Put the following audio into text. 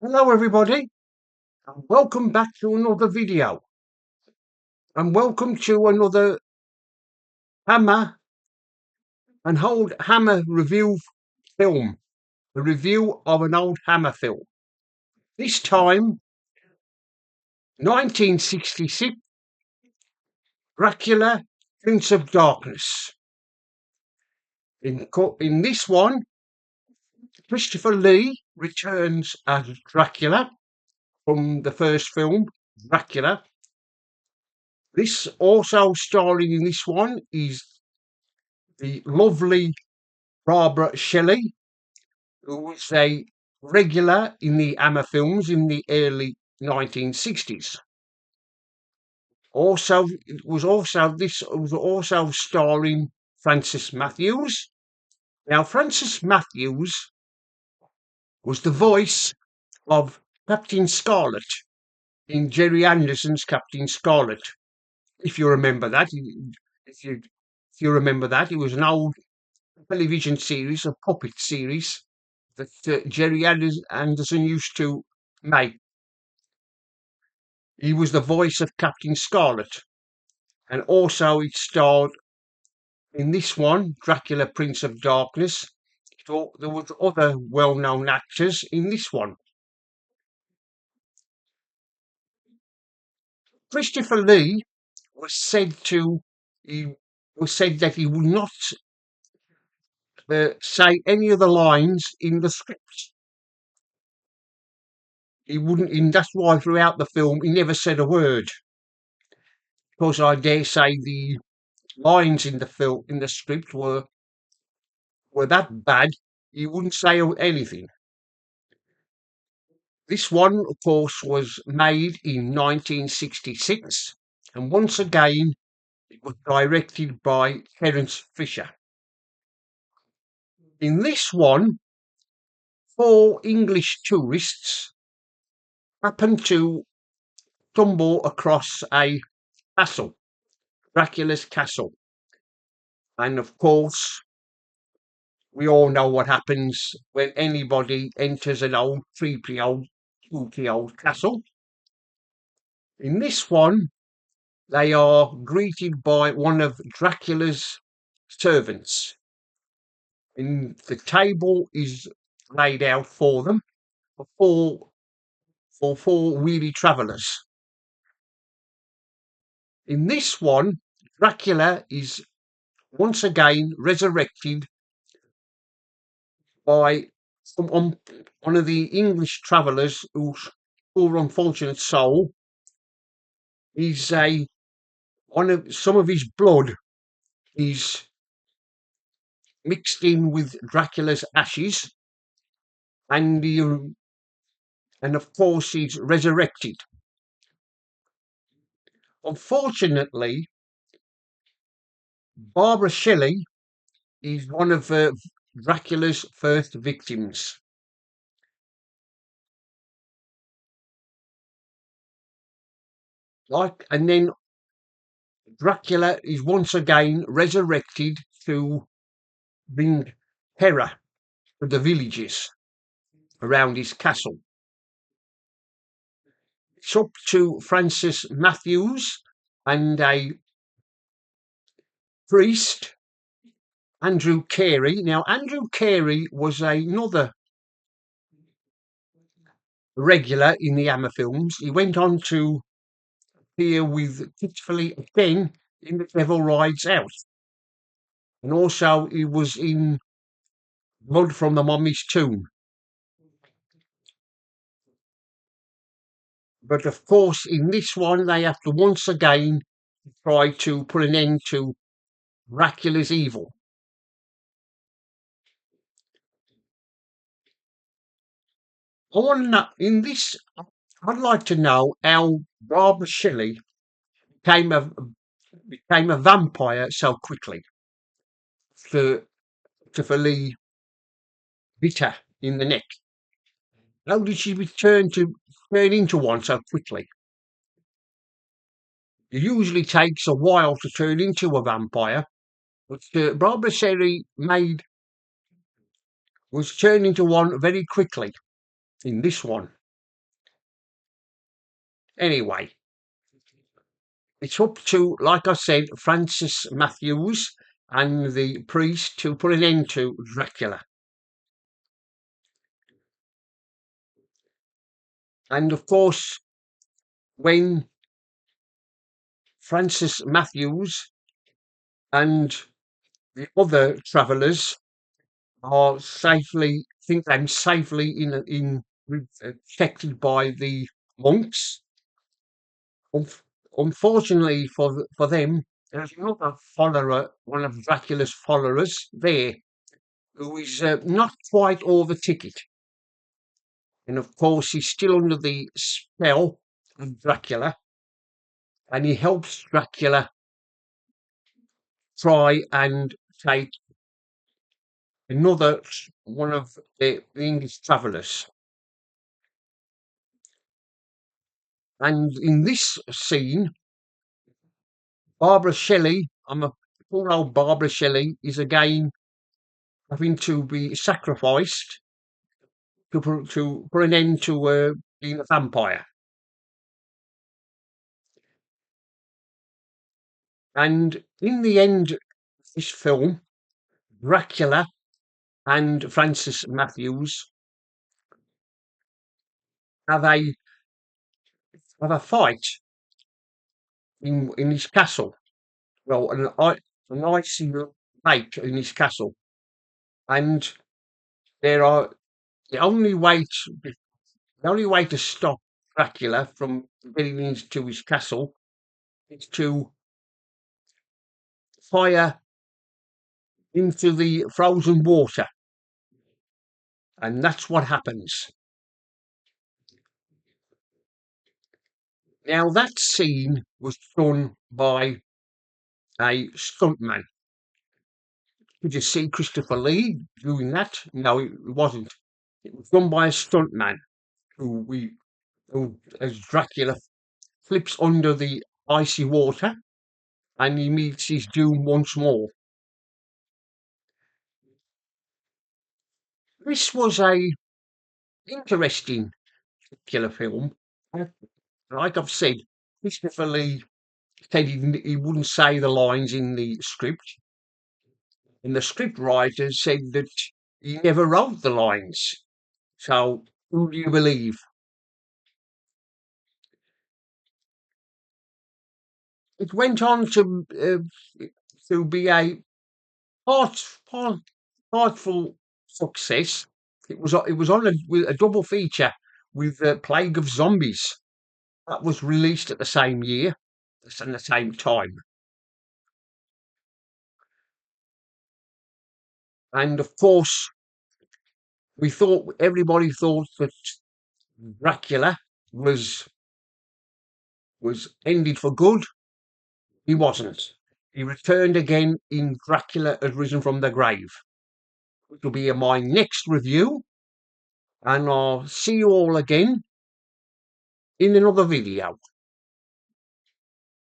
Hello everybody, and welcome back to another video, and welcome to another Hammer and Old Hammer review film, a review of an old Hammer film. This time, 1966, Dracula Prince of Darkness. In this one, Christopher Lee returns as Dracula from the first film, Dracula. This also starring in this one is the lovely Barbara Shelley, who was a regular in the Hammer films in the early 1960s. This was also starring Francis Matthews. Now, Francis Matthews was the voice of Captain Scarlet in Jerry Anderson's Captain Scarlet. If you remember that, if you remember that, it was an old television series, a puppet series that Jerry Anderson used to make. He was the voice of Captain Scarlet, and also it starred in this one, Dracula Prince of Darkness. There was other well-known actors in this one. Christopher Lee was said that he would not say any of the lines in the script. He wouldn't, and that's why throughout the film he never said a word. Because I dare say the lines in the script were that bad he wouldn't say anything. This one, of course, was made in 1966, and once again it was directed by Terence Fisher. In this one, 4 English tourists happen to stumble across a castle, Dracula's castle, and of course we all know what happens when anybody enters an old, creepy old, spooky old castle. In this one, they are greeted by one of Dracula's servants. And the table is laid out for them for four weary travellers. In this one, Dracula is once again resurrected by one of the English travellers whose poor unfortunate soul is some of his blood is mixed in with Dracula's ashes, and of course he's resurrected. Unfortunately, Barbara Shelley is one of Dracula's first victims. And then Dracula is once again resurrected to bring terror to the villages around his castle. It's up to Francis Matthews and a priest, Andrew Carey. Now, Andrew Carey was another regular in the Hammer films. He went on to appear with Titfully again in The Devil Rides Out. And also he was in Blood from the Mummy's Tomb. But of course, in this one, they have to once again try to put an end to Dracula's evil. I'd like to know how Barbara Shelley became a vampire so quickly. For Lee bit her in the neck. How did she turn into one so quickly? It usually takes a while to turn into a vampire, but Barbara Shelley was turned into one very quickly in this one. Anyway, it's up to, like I said, Francis Matthews and the priest to put an end to Dracula. And of course, when Francis Matthews and the other travellers are safely, think they're safely protected by the monks. Unfortunately for them, there's another follower, one of Dracula's followers there, who is not quite all the ticket. And of course, he's still under the spell of Dracula, and he helps Dracula try and take another one of the English travellers. And in this scene, Barbara Shelley, poor old Barbara Shelley, is again having to be sacrificed to put an end to being a vampire. And in the end of this film, Dracula and Francis Matthews have a fight in his castle. Well, an icy lake in his castle, and there are the only way to stop Dracula from getting into his castle is to fire into the frozen water, and that's what happens. Now that scene was done by a stuntman. Did you see Christopher Lee doing that? No, it wasn't. It was done by a stuntman who, as Dracula flips under the icy water, and he meets his doom once more. This was a interesting Dracula film. Like I've said, Christopher Lee said he wouldn't say the lines in the script, and the script writer said that he never wrote the lines. So who do you believe? It went on to be a part, part, partful success. It was on with a double feature with Plague of Zombies. That was released at the same year, and the same time. And of course, everybody thought that Dracula was ended for good. He wasn't. He returned again in Dracula Has Risen from the Grave, which will be in my next review. And I'll see you all again in another video.